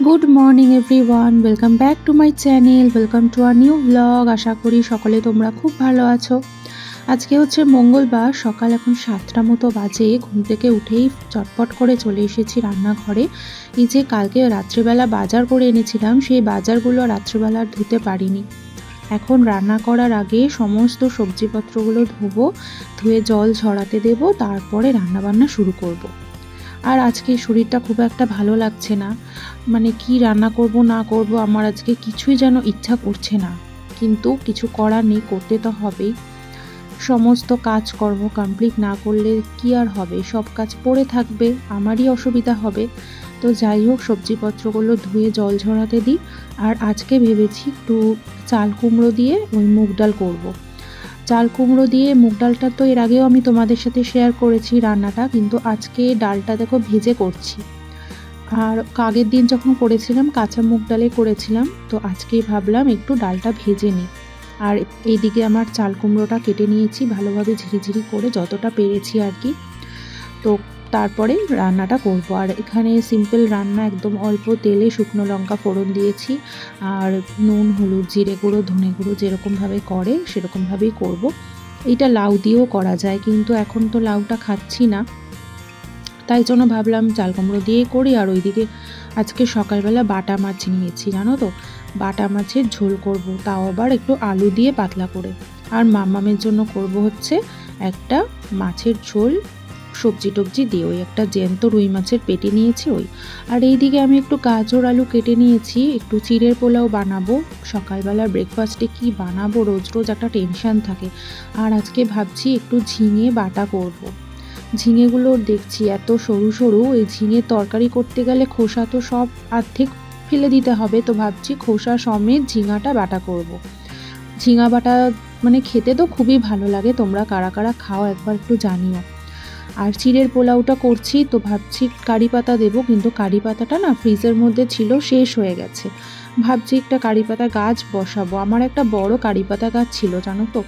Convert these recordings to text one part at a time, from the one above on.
Good morning everyone, welcome back to my channel, welcome to our new blog. আশা করি সকলে তোমরা খুব ভালো আছো। আজকে হচ্ছে মঙ্গলবার, সকাল এখন 7টা মতো বাজে। ঘুম থেকে উঠেই চটপট করে চলে এসেছি রান্নাঘরে। এই যে কালকে রাত্রিবেলা বাজার করে এনেছিলাম, সেই বাজারগুলো রাত্রিবেলা আর ধুতে পারিনি। এখন রান্না করার আগে সমস্ত সবজিপত্রগুলো ধুয়ে জল ঝরাতে দেবো, তারপরে রান্নাবান্না শুরু করব। আর আজকে শরীরটা খুব একটা ভালো লাগছে না, মানে কি রান্না করব না করব আমার আজকে কিছুই যেন ইচ্ছা করছে না, কিন্তু কিছু করার নেই, করতে তো হবেই। সমস্ত কাজকর্ম কমপ্লিট না করলে কি আর হবে, সব কাজ পড়ে থাকবে, আমারই অসুবিধা হবে। তো যাই হোক, সবজিপত্রগুলো ধুয়ে জল ঝরাতে দিই। আর আজকে ভেবেছি একটু চাল কুমড়ো দিয়ে ওই মুগ ডাল করব। চাল কুমড়ো দিয়ে মুগ ডালটা তো এর আগেও আমি তোমাদের সাথে শেয়ার করেছি রান্নাটা, কিন্তু আজকে ডালটা দেখো ভেজে করছি। আর আগের দিন যখন করেছিলাম কাঁচা মুগ ডালে করেছিলাম, তো আজকে ভাবলাম একটু ডালটা ভেজে নিই। আর এইদিকে আমার চাল কুমড়োটা কেটে নিয়েছি ভালোভাবে ঝিরিঝিরি করে, যতটা পেরেছি আর কি। তো তারপরে রান্নাটা করব। আর এখানে সিম্পল রান্না, একদম অল্প তেলে শুকনো লঙ্কা ফোড়ন দিয়েছি, আর নুন হলুদ জিরে গুঁড়ো ধনে গুঁড়ো যেরকমভাবে করে সেরকমভাবেই করব। এইটা লাউ দিয়েও করা যায়, কিন্তু এখন তো লাউটা খাচ্ছি না, তাই জন্য ভাবলাম চাল কুমড়ো দিয়েই করি। আর ওইদিকে আজকে সকালবেলা বাটা মাছ নিয়েছি, জানো তো, বাটা মাছের ঝোল করব, তাও আবার একটু আলু দিয়ে পাতলা করে। আর মাম্মামের জন্য করব হচ্ছে একটা মাছের ঝোল সবজি টবজি দিয়ে, ওই একটা জ্যান্ত রুই মাছের পেটি নিয়েছি ওই। আর এইদিকে আমি একটু গাজর আলু কেটে নিয়েছি, একটু চিড়ের পোলাও বানাবো। সকালবেলা ব্রেকফাস্টে কি বানাবো, রোজ রোজ একটা টেনশান থাকে। আর আজকে ভাবছি একটু ঝিঙে বাটা করব। ঝিঙেগুলো দেখছি এত সরু সরু, এই ঝিঙে তরকারি করতে গেলে খোসা তো সব অর্ধেক ফেলে দিতে হবে, তো ভাবছি খোসা সমেত ঝিঙাটা বাটা করব। ঝিঙা বাটা মানে খেতে তো খুবই ভালো লাগে, তোমরা কারা কারা খাও একবার একটু জানিও। আর চিড়ের পোলাওটা করছি, তো ভাবছি কারি পাতা দেবো, কিন্তু কারি পাতাটা না ফ্রিজের মধ্যে ছিল, শেষ হয়ে গেছে। ভাবছি একটা কারি পাতা গাছ বসাবো, আমার একটা বড় কারি পাতা গাছ ছিল জানো তো।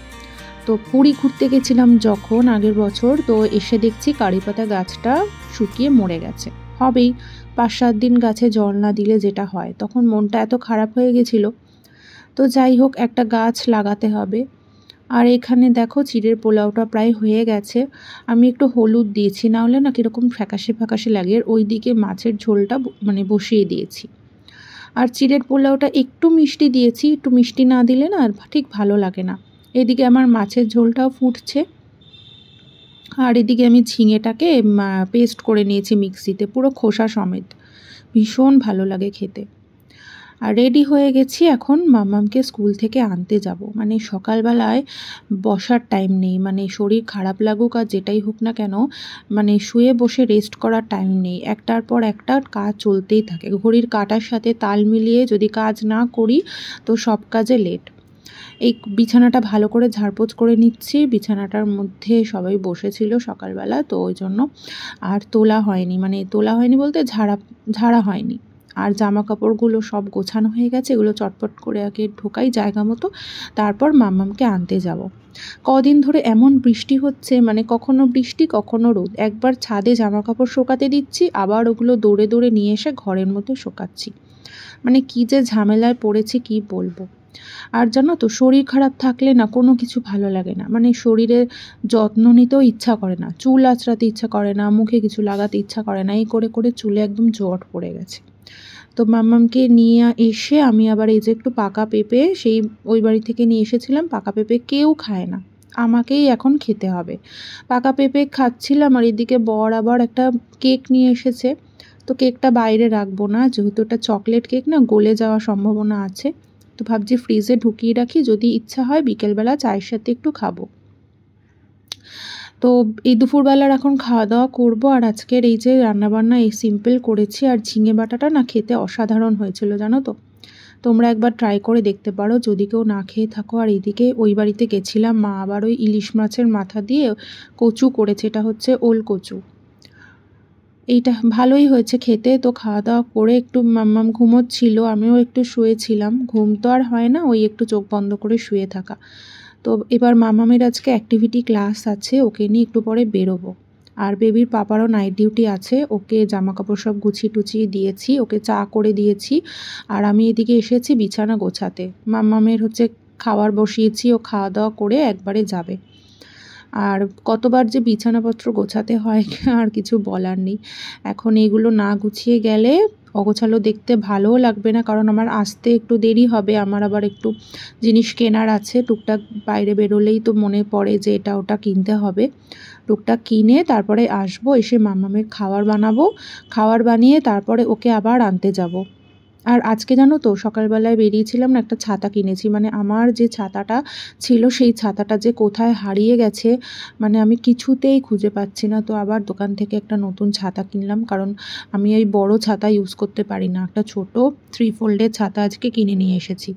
তো পুরী ঘুরতে গেছিলাম যখন আগের বছর, তো এসে দেখছি কারি পাতা গাছটা শুকিয়ে মরে গেছে। হবেই, 5-7 দিন গাছে জল না দিলে যেটা হয়, তখন মনটা এত খারাপ হয়ে গেছিলো। তো যাই হোক, একটা গাছ লাগাতে হবে। আর এখানে দেখো চিড়ের পোলাওটা প্রায় হয়ে গেছে, আমি একটু হলুদ দিয়েছি, না হলে না কীরকম ফ্যাকাশে ফ্যাকাশে লাগে। ওই দিকে মাছের ঝোলটা মানে বসিয়ে দিয়েছি। আর চিড়ের পোলাওটা একটু মিষ্টি দিয়েছি, একটু মিষ্টি না দিলে না ঠিক ভালো লাগে না। এদিকে আমার মাছের ঝোলটাও ফুটছে। আর এদিকে আমি ঝিঙেটাকে পেস্ট করে নিয়েছি মিক্সিতে, পুরো খোসা সমেত, ভীষণ ভালো লাগে খেতে। আর রেডি হয়ে গেছি, এখন মাম্মামকে স্কুল থেকে আনতে যাব। মানে সকালবেলায় বসার টাইম নেই, মানে শরীর খারাপ লাগুক আর যেটাই হোক না কেন, মানে শুয়ে বসে রেস্ট করার টাইম নেই, একটার পর একটা কাজ চলতেই থাকে। ঘড়ির কাঁটার সাথে তাল মিলিয়ে যদি কাজ না করি তো সব কাজে লেট। এই বিছানাটা ভালো করে ঝাড়পোছ করে নিচ্ছি, বিছানাটার মধ্যে সবাই বসেছিল সকালবেলা, তো ওই জন্য আর তোলা হয়নি, মানে তোলা হয়নি বলতে ঝাড়া হয়নি। আর জামা কাপড়গুলো সব গোছানো হয়ে গেছে, এগুলো চটপট করে আগে ঢোকাই জায়গা মতো, তারপর মাম্মামকে আনতে যাব। কদিন ধরে এমন বৃষ্টি হচ্ছে, মানে কখনো বৃষ্টি কখনো রোদ, একবার ছাদে জামা কাপড় শোকাতে দিচ্ছি, আবার ওগুলো দৌড়ে দৌড়ে নিয়ে এসে ঘরের মধ্যে শোকাচ্ছি। মানে কি যে ঝামেলায় পড়েছি কি বলবো। আর জানো তো, শরীর খারাপ থাকলে না কোনো কিছু ভালো লাগে না, মানে শরীরের যত্ন নিতেও ইচ্ছা করে না, চুল আঁচড়াতে ইচ্ছা করে না, মুখে কিছু লাগাতে ইচ্ছা করে না, এই করে করে চুলে একদম জট পড়ে গেছে। তো মাম্মামকে নিয়ে এসে আমি আবার এই যে একটু পাকা পেঁপে সেই ওই বাড়ি থেকে নিয়ে এসেছিলাম, পাকা পেঁপে কেউ খায় না, আমাকেই এখন খেতে হবে। পাকা পেঁপে খাচ্ছিলাম, আর এদিকে বর আবার একটা কেক নিয়ে এসেছে। তো কেকটা বাইরে রাখবো না, যেহেতু এটা চকলেট কেক না, গলে যাওয়ার সম্ভাবনা আছে। তো ভাবছি ফ্রিজে ঢুকিয়ে রাখি, যদি ইচ্ছা হয় বিকেলবেলা চায়ের সাথে একটু খাবো। তো এই দুপুরবেলার এখন খাওয়া দাওয়া করবো। আর আজকের এই যে রান্নাবান্না এই সিম্পল করেছি, আর ঝিঙে বাটাটা না খেতে অসাধারণ হয়েছিল জানো তো। তোমরা একবার ট্রাই করে দেখতে পারো যদি কেউ না খেয়ে থাকো। আর এইদিকে ওই বাড়িতে গেছিলাম, মা আবার ওই ইলিশ মাছের মাথা দিয়ে কচু করেছে, এটা হচ্ছে ওল কচু, এইটা ভালোই হয়েছে খেতে। তো খাওয়া দাওয়া করে একটু মাম্মাম ঘুমোচ্ছিল, আমিও একটু শুয়েছিলাম, ঘুম তো আর হয় না, ওই একটু চোখ বন্ধ করে শুয়ে থাকা। তো এবার মাম্মামের আজকে অ্যাক্টিভিটি ক্লাস আছে, ওকে নিয়ে একটু পরে বেরোবো। আর বেবির পাপারও নাইট ডিউটি আছে, ওকে জামা কাপড় সব গুছিয়ে টুচিয়ে দিয়েছি, ওকে চা করে দিয়েছি। আর আমি এদিকে এসেছি বিছানা গোছাতে। মাম্মামের হচ্ছে খাবার বসিয়েছি, ও খাওয়া দাওয়া করে একবারে যাবে। আর কতবার যে বিছানাপত্র গোছাতে হয় আর কিছু বলার নেই। এখন এগুলো না গুছিয়ে গেলে অগোছালো দেখতে ভালোও লাগবে না, কারণ আমার আসতে একটু দেরি হবে। আমার আবার একটু জিনিস কেনার আছে, টুকটাক বাইরে বেরোলেই তো মনে পড়ে যে এটা ওটা কিনতে হবে। টুকটাক কিনে তারপরে আসবো, এসে মাম্মামের খাবার বানাবো, খাবার বানিয়ে তারপরে ওকে আবার আনতে যাব। আর আজকে জানো তো সকালবেলায় বেরিয়েছিলাম না, একটা ছাতা কিনেছি। মানে আমার যে ছাতাটা ছিল সেই ছাতাটা যে কোথায় হারিয়ে গেছে, মানে আমি কিছুতেই খুঁজে পাচ্ছি না। তো আবার দোকান থেকে একটা নতুন ছাতা কিনলাম, কারণ আমি এই বড় ছাতা ইউজ করতে পারি না। একটা ছোট 3 ফোল্ডের ছাতা আজকে কিনে নিয়ে এসেছি।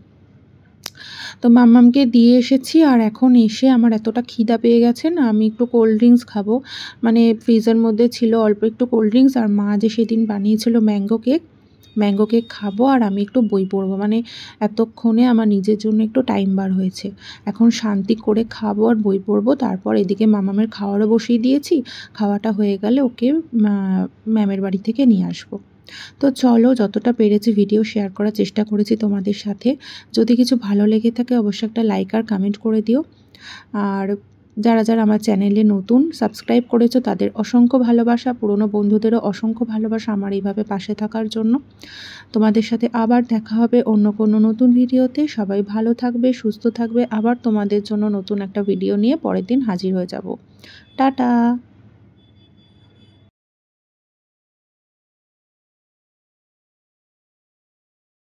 তো মাম্মামকে দিয়ে এসেছি। আর এখন এসে আমার এতটা খিদা পেয়ে গেছে না, আমি একটু কোল্ড ড্রিঙ্কস খাবো। মানে ফ্রিজের মধ্যে ছিল অল্প একটু কোল্ড ড্রিঙ্কস, আর মা যে সেদিন বানিয়েছিল ম্যাঙ্গো কেক খাবো। আর আমি একটু বই পড়বো। মানে এতক্ষণে আমার নিজের জন্য একটু টাইম বার হয়েছে। এখন শান্তি করে খাবো আর বই পড়বো। তারপর এদিকে মামামের খাওয়ারও বসিয়ে দিয়েছি, খাওয়াটা হয়ে গেলে ওকে ম্যামের বাড়ি থেকে নিয়ে আসবো। তো চলো, যতটা পেরেছি ভিডিও শেয়ার করার চেষ্টা করেছি তোমাদের সাথে। যদি কিছু ভালো লেগে থাকে অবশ্যই একটা লাইক আর কমেন্ট করে দিও। আর যারা যারা আমার চ্যানেলে নতুন সাবস্ক্রাইব করেছো তাদের অসংখ্য ভালোবাসা, পুরনো বন্ধুদেরও অসংখ্য ভালোবাসা আমার এইভাবে পাশে থাকার জন্য। তোমাদের সাথে আবার দেখা হবে অন্য কোনো নতুন ভিডিওতে। সবাই ভালো থাকবে, সুস্থ থাকবে। আবার তোমাদের জন্য নতুন একটা ভিডিও নিয়ে পরের দিন হাজির হয়ে যাব। টাটা।